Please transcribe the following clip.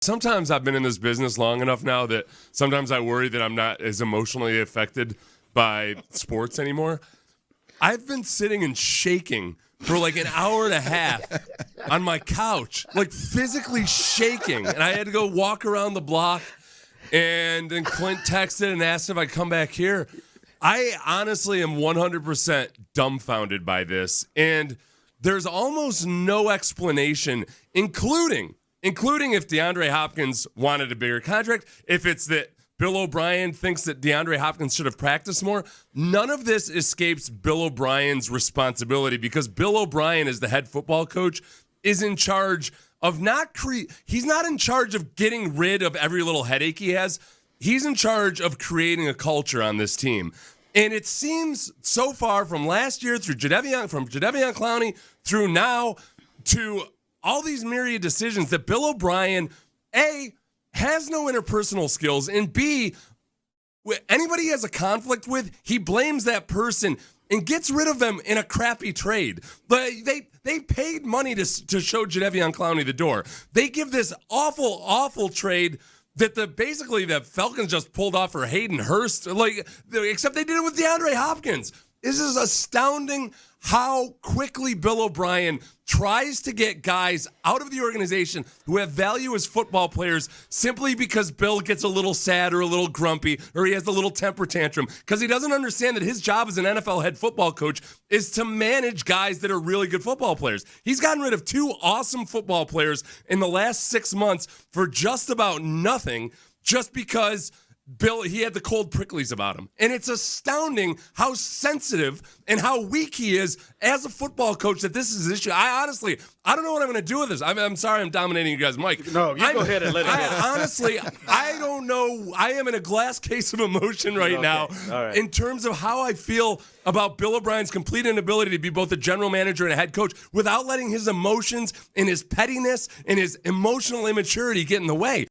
Sometimes I've been in this business long enough now that sometimes I worry that I'm not as emotionally affected by sports anymore. I've been sitting and shaking for like an hour and a half on my couch, like physically shaking. And I had to go walk around the block. And then Clint texted and asked if I'd come back here. I honestly am 100% dumbfounded by this. And there's almost no explanation, including if DeAndre Hopkins wanted a bigger contract, if it's that Bill O'Brien thinks that DeAndre Hopkins should have practiced more. None of this escapes Bill O'Brien's responsibility because Bill O'Brien, as the head football coach, is in charge of he's not in charge of getting rid of every little headache he has. He's in charge of creating a culture on this team. And it seems so far from last year through Jadeveon Clowney through now to all these myriad decisions that Bill O'Brien, A, has no interpersonal skills, and B, anybody he has a conflict with, he blames that person and gets rid of them in a crappy trade. But they paid money to show Jadeveon Clowney the door. They give this awful, awful trade that the Falcons just pulled off for Hayden Hurst, except they did it with DeAndre Hopkins. This is astounding how quickly Bill O'Brien tries to get guys out of the organization who have value as football players simply because Bill gets a little sad or a little grumpy or he has a little temper tantrum because he doesn't understand that his job as an NFL head football coach is to manage guys that are really good football players. He's gotten rid of 2 awesome football players in the last 6 months for just about nothing just because Bill, he had the cold pricklies about him. And it's astounding how sensitive and how weak he is as a football coach that this is an issue. I don't know what I'm going to do with this. I'm sorry I'm dominating you guys' mic. No, go ahead and let it hit. Honestly, I don't know. I am in a glass case of emotion right now in terms of how I feel about Bill O'Brien's complete inability to be both a general manager and a head coach without letting his emotions and his pettiness and his emotional immaturity get in the way.